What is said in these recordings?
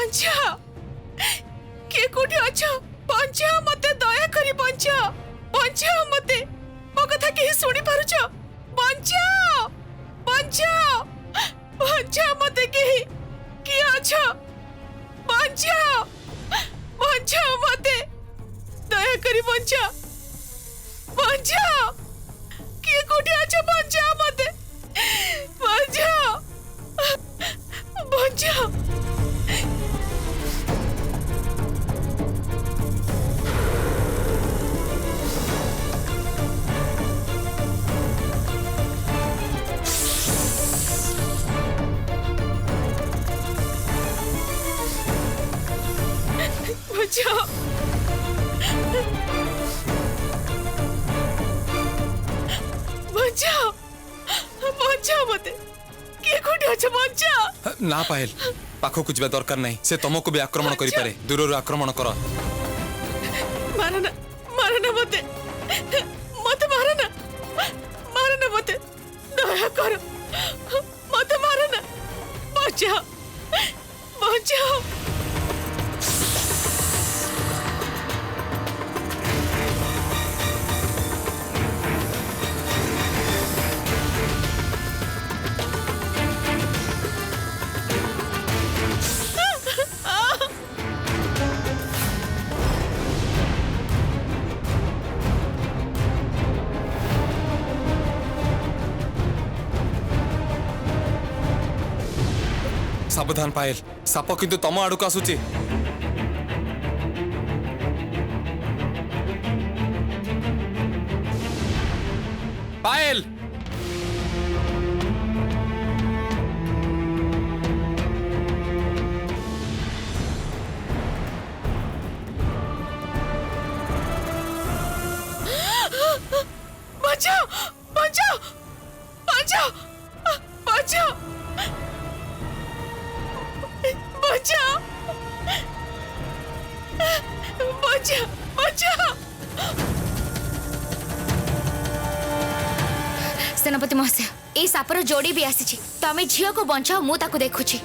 बंचा के कोठी अच्छा बंचा मते दया करी बंचा बंचा मते मो कथा के सुनी पारुछ बंचा बंचा बंचा मते के अच्छा बंचा बंचा मते दया करी बंचा बंचा के कोठी अच्छा बंचा मते बंचा बंचा बचाओ बचाओ बचाओ मते के कोठी अच्छा बंचा ना पायल पाखक जा दरकार नहीं से तुमको भी आक्रमण करि पारे दूर आक्रमण कर मारना मते मते मारना मते दया कर मते मारना बचाओ बचाओ सावधान पायल साप किंतु तम आड़ को आसुची पायल बचाओ बचाओ बचाओ बचाओ बचाओ बचाओ बचाओ सेनापति महाशय ए सापर जोड़ी भी आसी तमें झील को बचाओ मु ताकू देखुची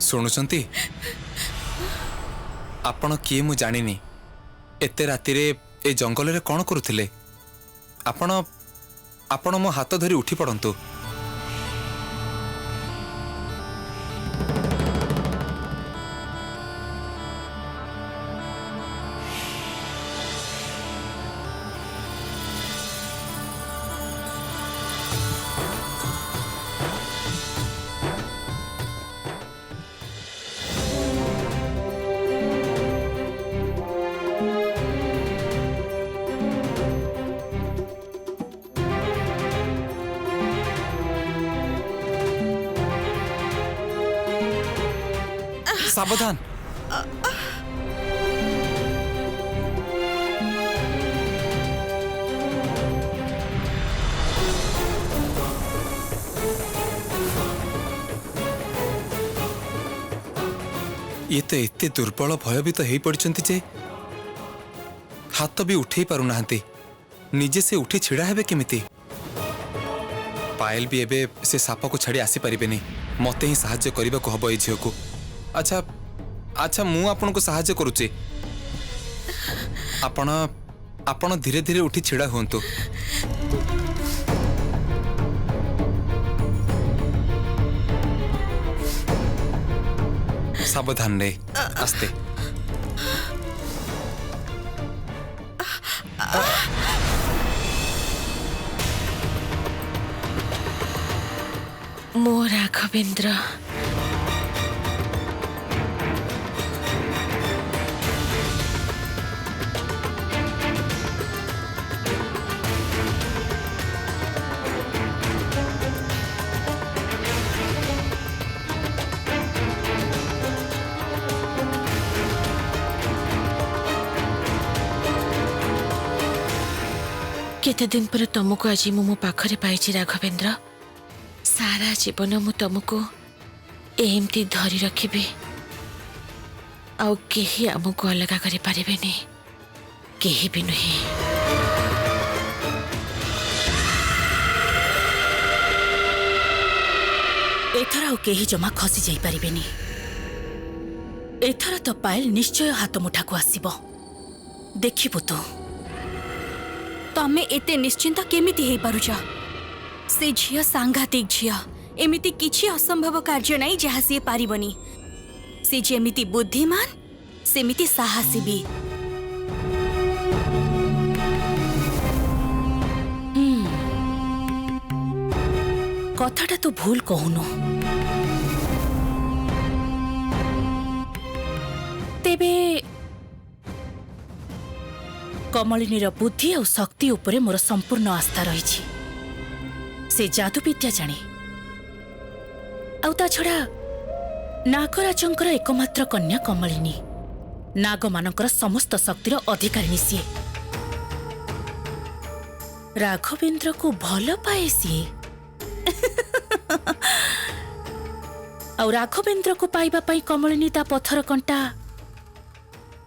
शुणुचंती आपण किए मु जानिनी एते राति रे ए जंगल रे कौन करुथिले आपण आपण मो हाथ धरी उठी पड़ंतु सावधान ये तो एते दुर्बल भयभीत हो पड़ती जे हाथ भी उठे पारु नाहंती निजे से उठी छिड़ा हेबे केमिति पायल भी एबे से साप को छाड़ी आसी परिबेनी मते ही सहाय्य करबा को हबो ए झियो को अच्छा अच्छा मु आपन को सहाय्य करूची आपण आपण धीरे धीरे उठी छिड़ा होंतु सावधान रे आस्ते। मो राघवेंद्र केते दिन पर तुमको आज मो पाखरे पाइछि राघवेंद्र। सारा जीवन मु तुमको एमती धरी रखिबी आउ केही आमको अलग करि पारिबेनी केही भी नहीं। एथर आउ केही जमा खसी जाई पारिबेनी। एथर तो पायल निश्चय हाथ मुठाको आसीबो देखिबो तो। तमे एते निश्चिंत केमिति हेई पारुछ? से झिया सांघातिक झिया एमिति किछि असंभव कार्य नाही जहा से पारिबनी। से जेमिति बुद्धिमान सेमिति साहसी भी। कथाटा तो भूल कहूनो। तेबे कमलिनीर बुद्धि और शक्ति उपरे मोर संपूर्ण आस्था रही। से जादू विद्या जाने आउ छड़ा नागराजंकर एकमात्र कन्या कमलिनी नाग मानकर समस्त शक्तिर अधिकारिणी सी। राघवेंद्र को भल पाए सी और राघवेंद्र को पाइबा पाई कमलिनी ता पत्थर कंटा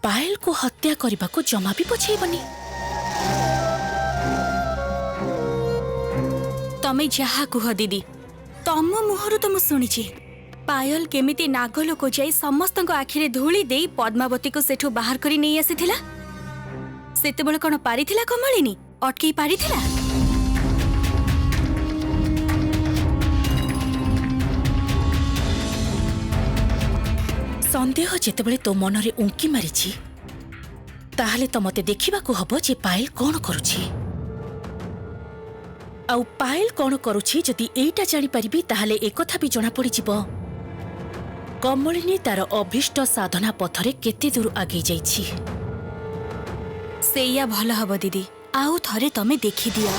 पायल को हत्या करने को जमा भी पछेबनी। तमे जहा कुह दीदी तम मुहरु तो मु सुनिछि पायल केमिति नागलोक जाई समस्तक आखिरे धूली देई पद्मावती को सेठु बाहर करी नहीं आसीथिला। सेतेबेले कोन पारिथिला कमलिनी अटकी पारिथिला? संदेह जेतेबेले तो मनरे उंकी मारिछि ताहले तो मते देखिबाकू हबो जे पायल कोन करूछि। आउ पायल कोन करूछि जदि एइटा जानि परिबी ताहले एकथा भी जणा पड़ी जिवो कमलिनी तार अभिष्ट साधना पथरे केते दूर आगे जाइछि। सेया भल हबो दीदी आउ थरे तमे देखि दिया।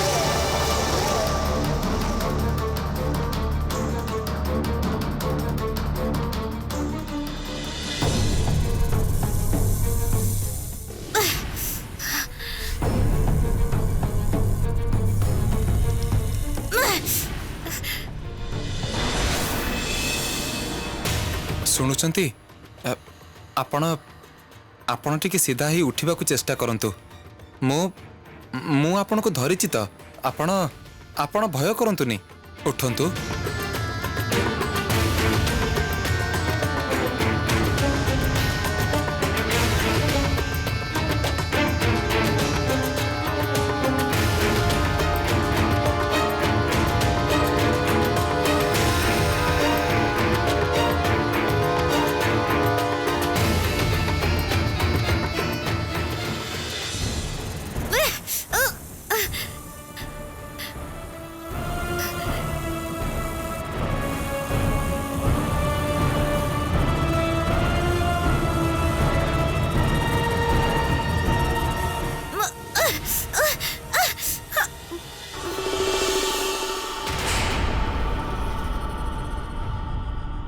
शुणुचंती आपण आपण टिके सीधा ही उठिबा को चेष्टा करंतु। मु आपण को धरिछि त आपण आपण भय करंतुनी उठंतु।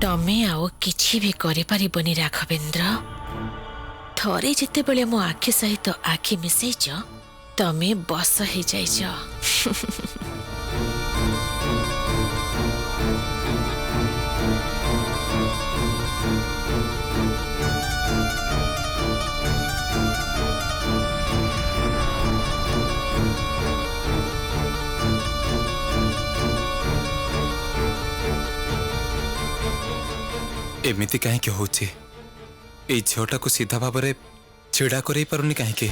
तमे आओ किछि भी करि परिबनी राघवेंद्र। थरे जेतेबेले मो आखि सहित आखि मिसैछ तमे बस हे जाइछ। एमिति कहीं होची ए झीटा को सीधा भाव में छिड़ा कर पारुनी कहीं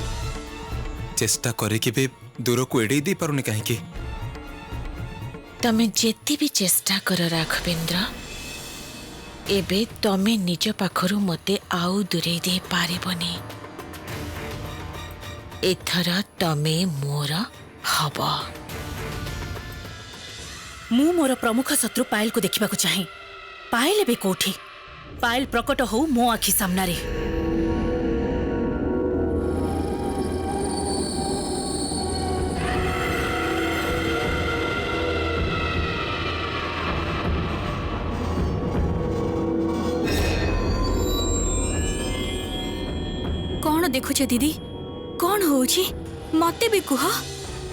चेष्टा करके भी दूर को एड़े दे पारुनी कहीं। तमे जेती भी चेष्टा कर राघवेंद्र एबे तमे निज पाखरु मते आउ दूरे दे पारिबनी। एथर तमे मोर हब। मु मोर प्रमुख शत्रु पायल को देखा चाहे। पायल एबे कोठी? पायल प्रकट हो मो आखि सामनारे। कौन देखुछ दीदी? कौन होउछि मते भी कुह।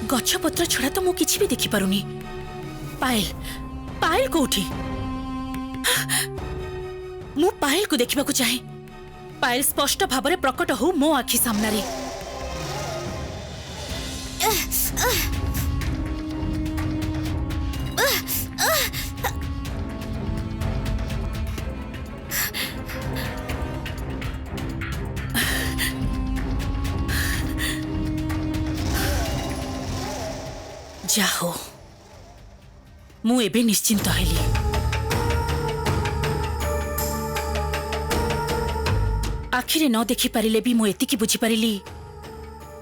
गछपत्र छड़ा तो मु किछि भी देखि पारुनी। पायल पायल कोठी? मु पायल को देखा चाहे। पायल स्पष्ट भाव प्रकट हो मो आखि सामनारे। जाहो मु एबे निश्चिंत हेली। आखिरे न देखि पारिले भी मु एतिकी बुझी पारिली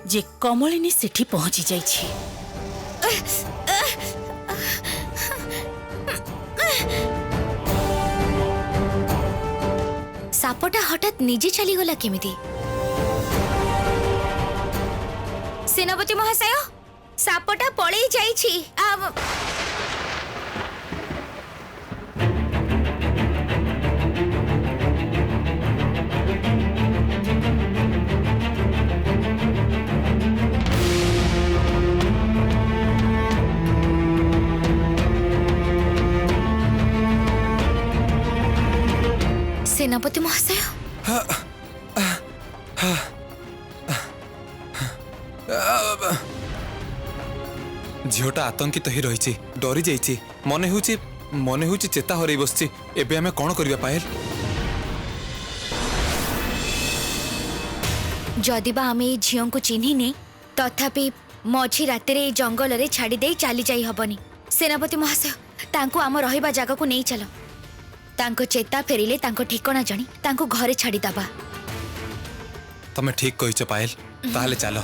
जे कमलिनी सेठी पहुंची जाइछि। सापटा हठात निजे चलीगला केमिति? सेनापति महाशय, सापटा पळेई जाइछि। सेनापति महाशय, झीटा आतंकित ही रही डरी जाइए। मने होची चेता हरई बसची। एबे आमे कौन करिया पायल? जदिबा आमे झियों को चिन्ही नहीं तथापि मझी राति रे जंगल रे छाड़ी दे चली जाई हबनी। सेनापति महाशय, तांको आम रहिबा जागा को नहीं चलो। तांको चेता फेरिले तांको ठिकाना जानी तांको घरे छाड़ी दबा। तमे ठीक कहिछ पायल। ताहले चलो।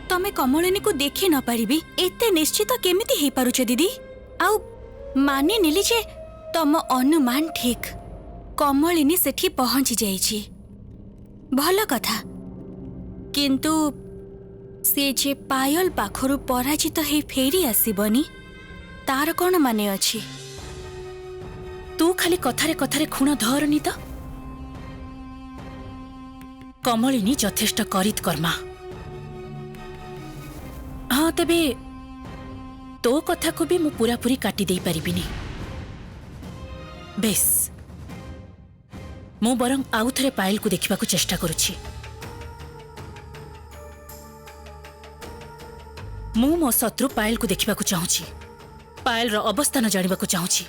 तमे कमलिनी को देखि न पारिबी एते निश्चित केमिति हे पारुछ दीदी? आउ माने नेली जे तम अनुमान ठीक। कमलिनी सेठी पहुंची जाइछि, भल कथा। किंतु से जे पायल पाखरु पराजित हे फेरी आसीबनी तार कोन माने अछि? तू खाली कथारे कथारे खुण धरनी तो। कमलिनी यथेष्ट करित कर्मा। हाँ तेबे तो कथा को भी मु पूरा पूरी काटी दे पारिबिनी। बेस मु बरং आउ थरे पायल को देखिबा को चेष्टा करूछि। मु मो शत्रु पायल को देखिबा को चाहूछि। पायल रो अवस्थान जानिबा को चाहूछि।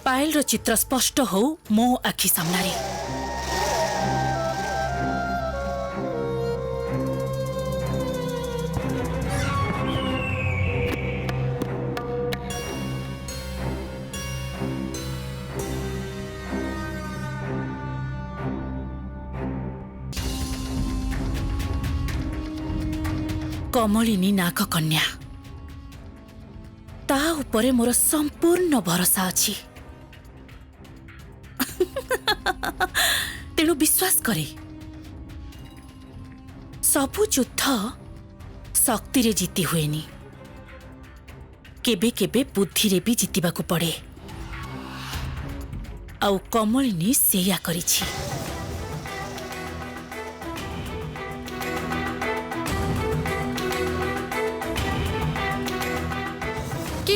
पायल रो चित्र स्पष्ट हो मो आखि सामनारे। कमलिनी नाक कन्या ता उपरे मोर संपूर्ण भरोसा अछि। तेणु विश्वास करे सबु युद्ध शक्ति रे जीति हुएनी, केबे केबे बुद्धि रे भी जीतिबा को पड़े। आउ कमलिनी सेया करिछि।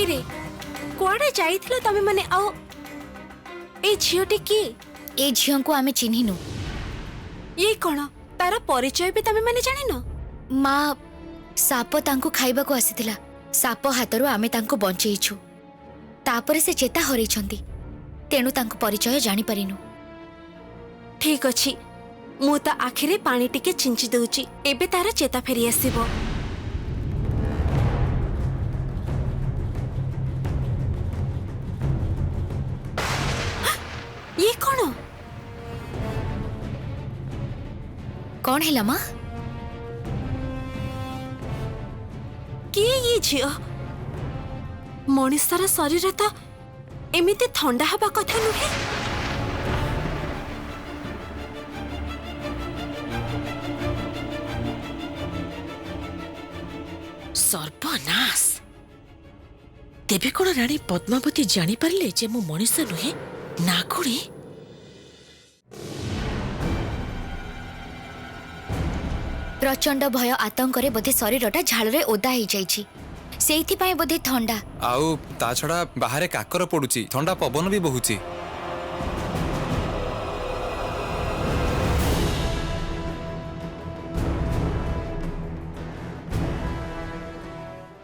रे कोडे जाइथिलो तमे माने? आओ ए झियोटी की? ए झियों को आमे चिन्हिनु। ये कोन तार परिचय भी तमे माने जानिनो? माँ साप तांको खाइबा को आसीथिला। साप हातरु आमे तांको बंचेइछु। तापरे से चेता हरैछंती। तेणु तांको परिचय जानि परिनु। ठीक अछि, मु ता आखिरे पानी टिके छिंची दउची एबे तार चेता फेरी आसीबो। ये कौन है माँ? किए ये झियो? मनिषर शरीर तो एमिति ठंडा हवा कथा नुहे। सर्वनाश तेबे कौन राणी पद्मावती जानी पारले जे मु मनीष नुहे नाकुणी। प्रचंड भय आतंक रे बोधे शरीरटा झाଳରେ ओदा ହେଇ ଯାଇଛି ସେଇଥିପାଇଁ ବୋଧେ ଥଣ୍ଡା। ଆଉ ତା ଛଡା ବାହାରେ କାକର ପଡୁଛି, ଥଣ୍ଡା ପବନ ବି ବହୁଛି।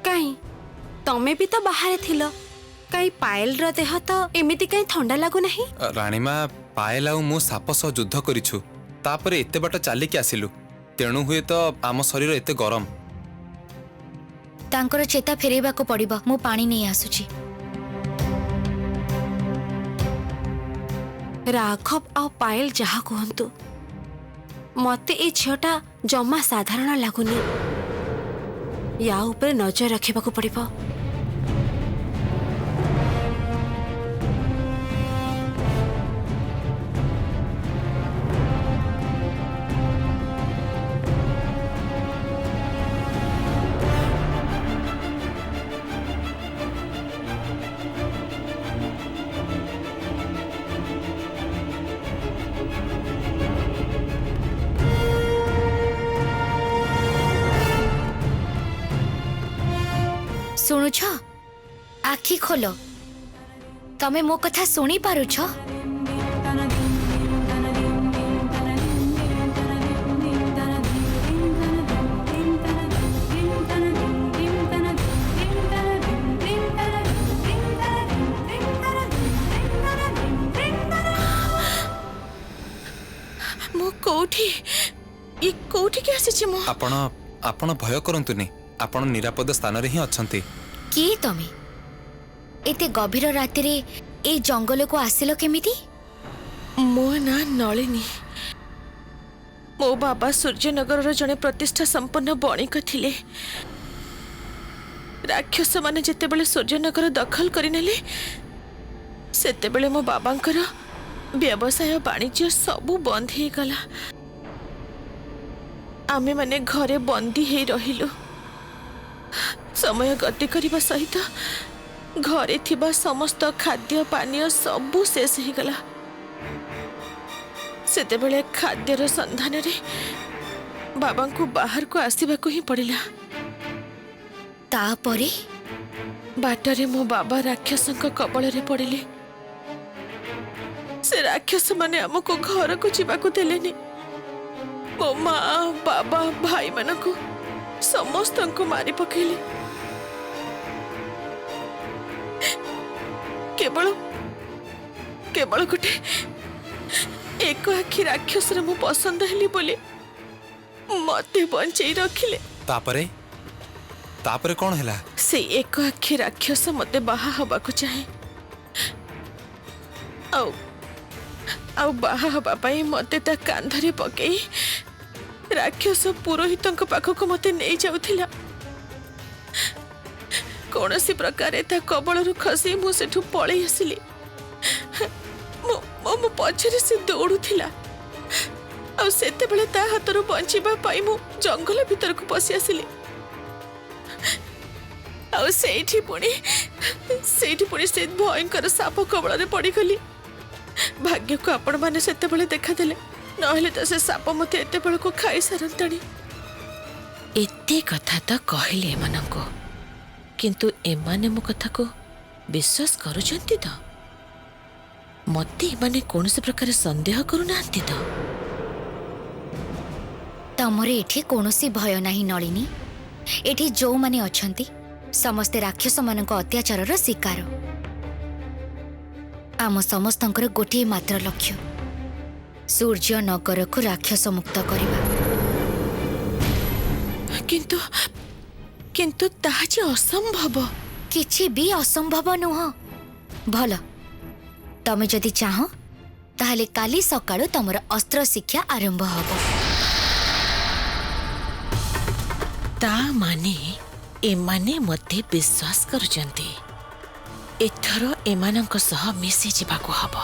काई तमे भी तो बाहर थिलो, काई पायल रो देह तो एमिति काई ठंडा लागु नहीं? राणीमा पायल आउ मु साप सह युद्ध करिछु, तापरे एते बाट चालिकी आसिलु, तेणु हुए तो आम शरीर एते गरम। तांकर चेता फेरेबा को पड़िबो, मु पानी नहीं आसुची। राघव आ पायल जहा कहंतु मते ए झियोटा जमा साधारण लागुनी। या ऊपर नजर रखिबा को पड़िबो। सुनुछ, आखि खोलो, तमे मो कथा सुनी पारुछ? मु कोठी ये कोठी के आसी मु? आपण भय करंतुनी, आपण निरापद स्थान रे ही अछंती। की तमे एते गभीर राति रे ए जंगल को आसिलो केमिति? मो ना नलिनी, मो बाबा सूर्यनगर जड़े प्रतिष्ठा संपन्न बणिक थिले। राक्षस माने जेतेबेले सूर्यनगर दखल करिनेले सेतेबेले मो बाबांकर व्यवसाय वाणिज्य सबू बंद हो गला। आमे माने घरे बंदी हे रहिलु। समय गति करने सहित घरे थिबा समस्त खाद्य पानीय सबू शेष हो गला। सेतेबेले खाद्यर संधान रे बाबा को बाहर को आसीबा को ही पड़िला। तापरे बाटरे मो बाबा राक्षसंक कबल रे पड़िले। से राक्षस माने हमको घर को जीवा को देलेनी। मो माँ बाबा भाई मन को समस्त को मारी पकेले। केवल केवल गोटे एक आखि राक्षस मु पसंद हेली बोली मते बंचई रखिले। तापरे तापरे कौन हैला? से एक आखि राक्षस मते बाहा हबा को चाहे। आउ बाहा हबा पई मते ता कांधरे पकेई राक्षस पुरोहितंक पाखक मते नहीं जाउथिला। कौनसी प्रकारे ता कबलरु खसी मु सेठु पळै आसिली। मो पछरे से दौड़ुथिला। आ सेते बेले ता हातरु बंचिबा पाई मु जंगल भीतर को पसी आसिली। आ सेठी पुणी से भयंकर साप कबल रे पड़ी गली। भाग्य को आपण माने सेते बेले देखा देले, नहले तो से साप मते एते बेले को खाई सारंताणी। एते कथा तो कहले एमानंको, किंतु एमाने मो कथा को विश्वास करूछंती तो? मते एमाने कोनसे प्रकार संदेह करू नांती तो? तमरे एठी कोनोसी भय नाही नलिनी। एठी जो माने अछंती समस्ते राक्षस मानक अत्याचार शिकार। आम समस्तंकर गोटे मात्र लक्ष्य सूर्य नगर को राक्षस मुक्त करवा। किंतु किंतु ताहा जे असंभव। किछि भी असंभव नुह। भल तमे जदि चाह ताहले काली सकाळु तमर अस्त्र शिक्षा आरंभ हब। ता माने एमाने मते विश्वास करुचंती। एथर एमानंक सह मिसी जिबाको हब।